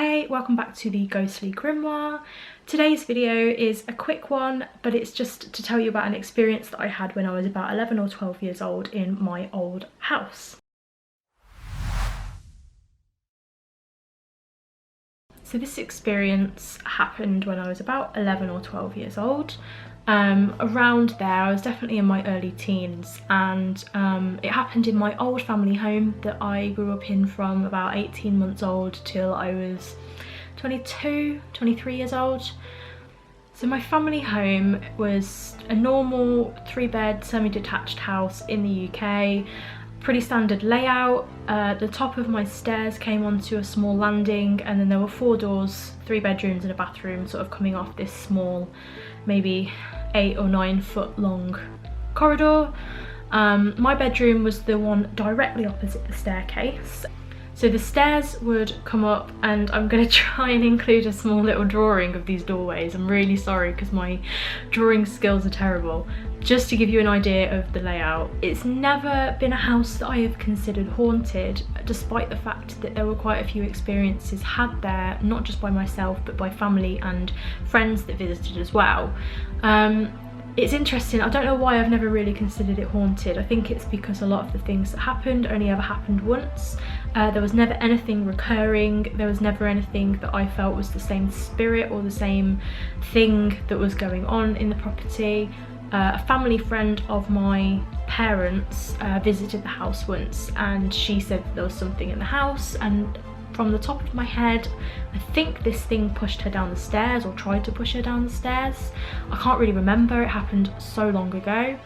Hey, welcome back to the Ghostly Grimoire. Today's video is a quick one, but it's just to tell you about an experience that I had when I was about 11 or 12 years old in my old house. So this experience happened when I was about 11 or 12 years old. Around there, I was definitely in my early teens, and it happened in my old family home that I grew up in from about 18 months old till I was 22, 23 years old. So my family home was a normal 3-bed semi-detached house in the UK. Pretty standard layout. The top of my stairs came onto a small landing, and then there were 4 doors, 3 bedrooms and a bathroom sort of coming off this small, maybe 8 or 9 foot long corridor. My bedroom was the one directly opposite the staircase. So the stairs would come up, and I'm going to try and include a small little drawing of these doorways. I'm really sorry because my drawing skills are terrible. Just to give you an idea of the layout, it's never been a house that I have considered haunted, despite the fact that there were quite a few experiences had there, not just by myself but by family and friends that visited as well. It's interesting, I don't know why I've never really considered it haunted. I think it's because a lot of the things that happened only ever happened once. There was never anything recurring, there was never anything that I felt was the same spirit or the same thing that was going on in the property. A family friend of my parents visited the house once, and she said that there was something in the house, and from the top of my head, I think this thing pushed her down the stairs or tried to push her down the stairs. I can't really remember, it happened so long ago.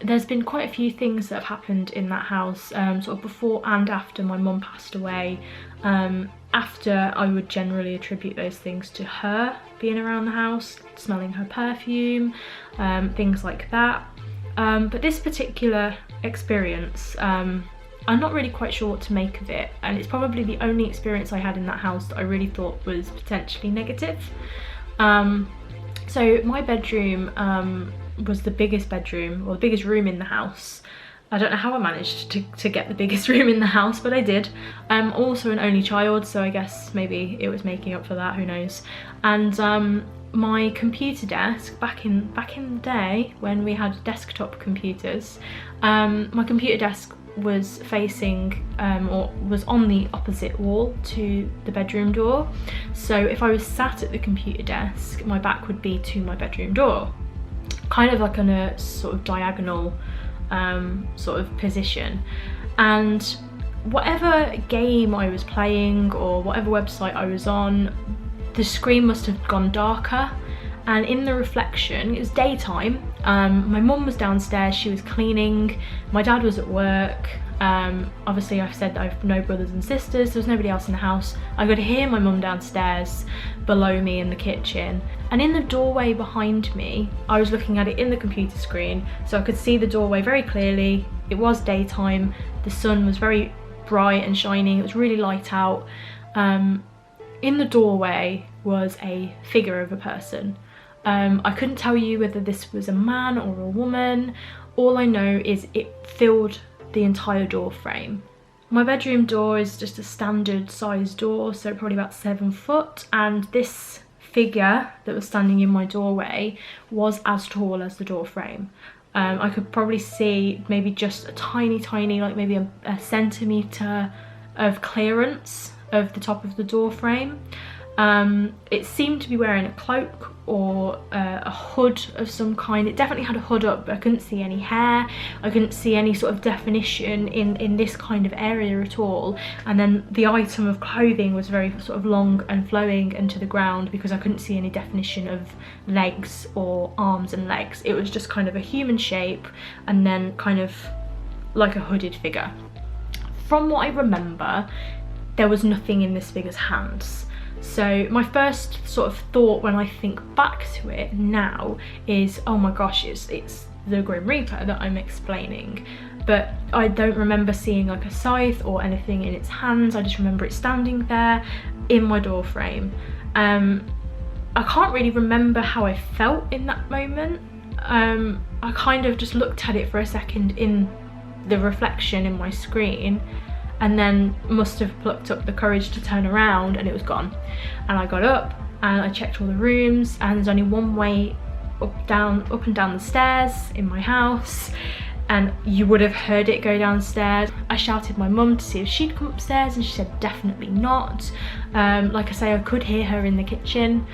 There's been quite a few things that have happened in that house, sort of before and after my mum passed away. After, I would generally attribute those things to her being around the house, smelling her perfume, things like that. But this particular experience, I'm not really quite sure what to make of it, and it's probably the only experience I had in that house that I really thought was potentially negative. So my bedroom was the biggest bedroom, or the biggest room in the house. I don't know how I managed to get the biggest room in the house, but I did. I'm also an only child, so I guess maybe it was making up for that, who knows. And my computer desk, back in the day when we had desktop computers, my computer desk was facing or was on the opposite wall to the bedroom door. So if I was sat at the computer desk, my back would be to my bedroom door, kind of like on a sort of diagonal sort of position. And whatever game I was playing or whatever website I was on, the screen must have gone darker, and in the reflection, it was daytime. My mum was downstairs, she was cleaning, my dad was at work. Obviously I've said that I have no brothers and sisters, there was nobody else in the house. I could hear my mum downstairs below me in the kitchen, and in the doorway behind me, I was looking at it in the computer screen, so I could see the doorway very clearly. It was daytime, the sun was very bright and shining, it was really light out. In the doorway was a figure of a person. I couldn't tell you whether this was a man or a woman. All I know is it filled the entire door frame. My bedroom door is just a standard size door, so probably about 7 foot, and this figure that was standing in my doorway was as tall as the door frame. I could probably see maybe just a tiny, like maybe a centimetre of clearance of the top of the door frame. It seemed to be wearing a cloak or a hood of some kind. It definitely had a hood up, but I couldn't see any hair. I couldn't see any sort of definition in this kind of area at all. And then the item of clothing was very sort of long and flowing and to the ground, because I couldn't see any definition of legs or arms and legs. It was just kind of a human shape and then kind of like a hooded figure. From what I remember, there was nothing in this figure's hands. So my first sort of thought when I think back to it now is, oh my gosh, it's the Grim Reaper that I'm explaining. But I don't remember seeing like a scythe or anything in its hands. I just remember it standing there in my door frame. I can't really remember how I felt in that moment. I kind of just looked at it for a second in the reflection in my screen, and then must have plucked up the courage to turn around, and it was gone. And I got up and I checked all the rooms, and there's only one way up and down the stairs in my house, and you would have heard it go downstairs. I shouted my mum to see if she'd come upstairs, and she said definitely not. Like I say, I could hear her in the kitchen.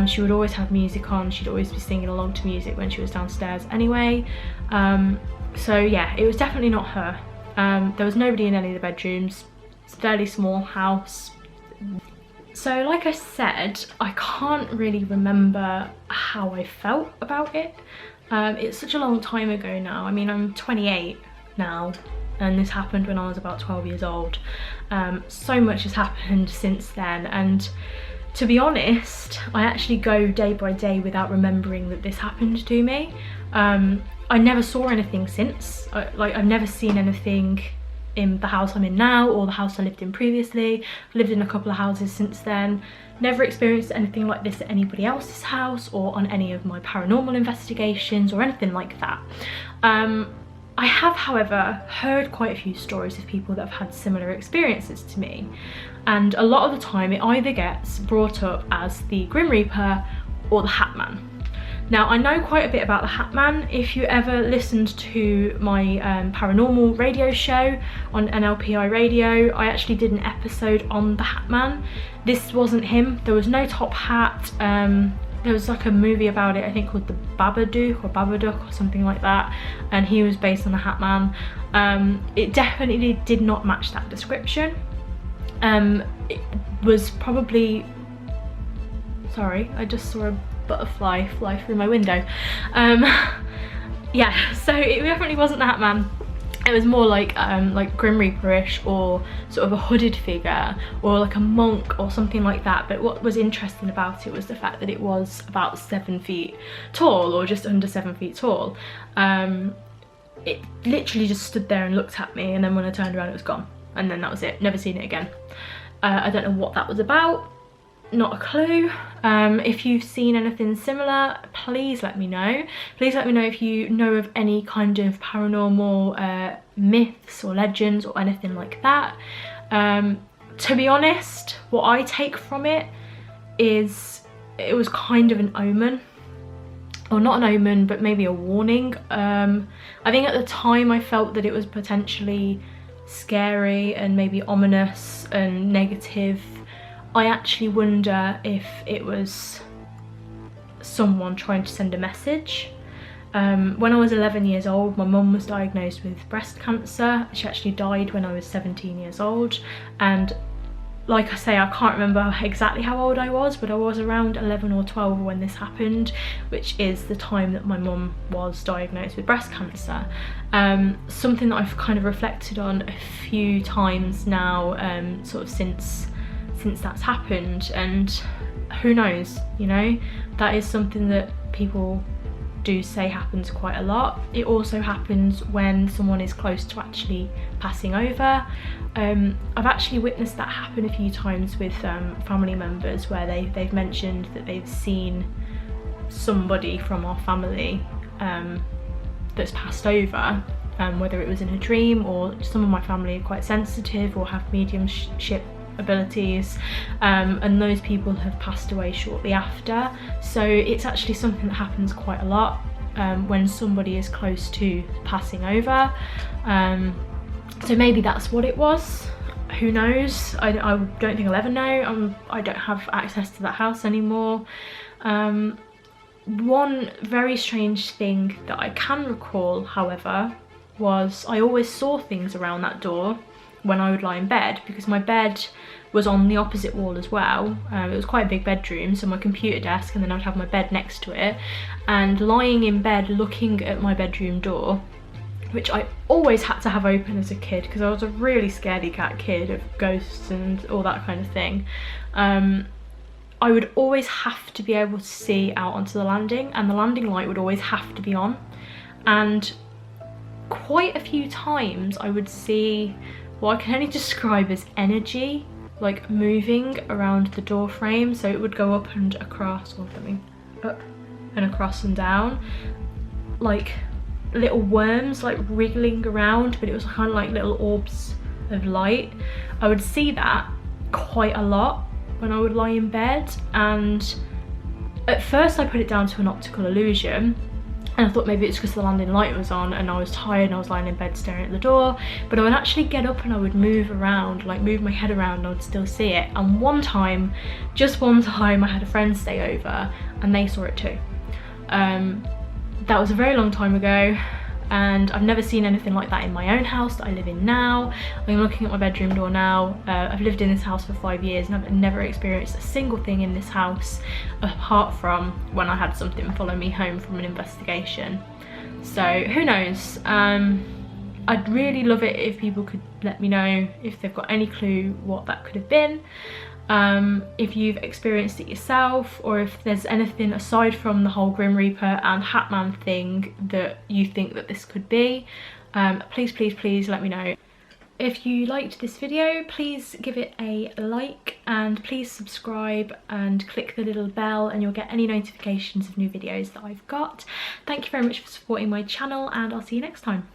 She would always have music on, she'd always be singing along to music when she was downstairs anyway. So yeah, it was definitely not her. There was nobody in any of the bedrooms. It's a fairly small house. So like I said, I can't really remember how I felt about it. It's such a long time ago now. I mean, I'm 28 now, and this happened when I was about 12 years old. So much has happened since then, and to be honest, I actually go day by day without remembering that this happened to me. I never saw anything since. I've never seen anything in the house I'm in now or the house I lived in previously. I've lived in a couple of houses since then. Never experienced anything like this at anybody else's house or on any of my paranormal investigations or anything like that. I have, however, heard quite a few stories of people that have had similar experiences to me, and a lot of the time it either gets brought up as the Grim Reaper or the Hat Man. Now, I know quite a bit about the Hat Man. If you ever listened to my paranormal radio show on NLPI radio, I actually did an episode on the Hat Man. This wasn't him. There was no top hat. There was like a movie about it, I think called the 𝕱𝖉𝖉𝖎𝖑 or something like that, and he was based on the Hat Man. It definitely did not match that description. It was probably, sorry, I just saw a butterfly fly through my window. Yeah, so it definitely wasn't the Hat Man. It was more like Grim Reaper-ish, or sort of a hooded figure, or like a monk or something like that. But what was interesting about it was the fact that it was about 7 feet tall, or just under 7 feet tall. It literally just stood there and looked at me, and then when I turned around it was gone, and then that was it. Never seen it again. I don't know what that was about. Not a clue. If you've seen anything similar, please let me know. Please let me know if you know of any kind of paranormal myths or legends or anything like that. To be honest, what I take from it is it was kind of an omen. Or not an omen, but maybe a warning. I think at the time I felt that it was potentially scary and maybe ominous and negative. I actually wonder if it was someone trying to send a message. When I was 11 years old, my mum was diagnosed with breast cancer. She actually died when I was 17 years old, and like I say, I can't remember exactly how old I was, but I was around 11 or 12 when this happened, which is the time that my mum was diagnosed with breast cancer. Something that I've kind of reflected on a few times now, sort of since that's happened, and who knows, you know, that is something that people do say happens quite a lot. It also happens when someone is close to actually passing over. I've actually witnessed that happen a few times with family members, where they've mentioned that they've seen somebody from our family that's passed over, whether it was in a dream, or some of my family are quite sensitive or have mediumship abilities, and those people have passed away shortly after. So it's actually something that happens quite a lot when somebody is close to passing over. So maybe that's what it was. Who knows? I don't think I'll ever know. I don't have access to that house anymore. One very strange thing that I can recall, however, was I always saw things around that door when I would lie in bed, because my bed was on the opposite wall as well. It was quite a big bedroom, so my computer desk, and then I'd have my bed next to it, and lying in bed looking at my bedroom door, which I always had to have open as a kid because I was a really scaredy cat kid of ghosts and all that kind of thing. I would always have to be able to see out onto the landing, and the landing light would always have to be on, and quite a few times I would see what I can only describe as energy, like moving around the door frame. So it would go up and across, or something, up and across and down, like little worms like wriggling around, but it was kind of like little orbs of light. I would see that quite a lot when I would lie in bed, and at first I put it down to an optical illusion, and I thought maybe it's because the landing light was on and I was tired and I was lying in bed staring at the door. But I would actually get up and I would move around, like move my head around, and I would still see it. And one time, just one time, I had a friend stay over and they saw it too. That was a very long time ago, and I've never seen anything like that in my own house that I live in now. I'm looking at my bedroom door now. I've lived in this house for 5 years and I've never experienced a single thing in this house apart from when I had something follow me home from an investigation. So who knows? I'd really love it if people could let me know if they've got any clue what that could have been. If you've experienced it yourself, or if there's anything aside from the whole Grim Reaper and Hatman thing that you think that this could be, please let me know. If you liked this video, please give it a like, and please subscribe and click the little bell and you'll get any notifications of new videos that I've got. Thank you very much for supporting my channel, and I'll see you next time.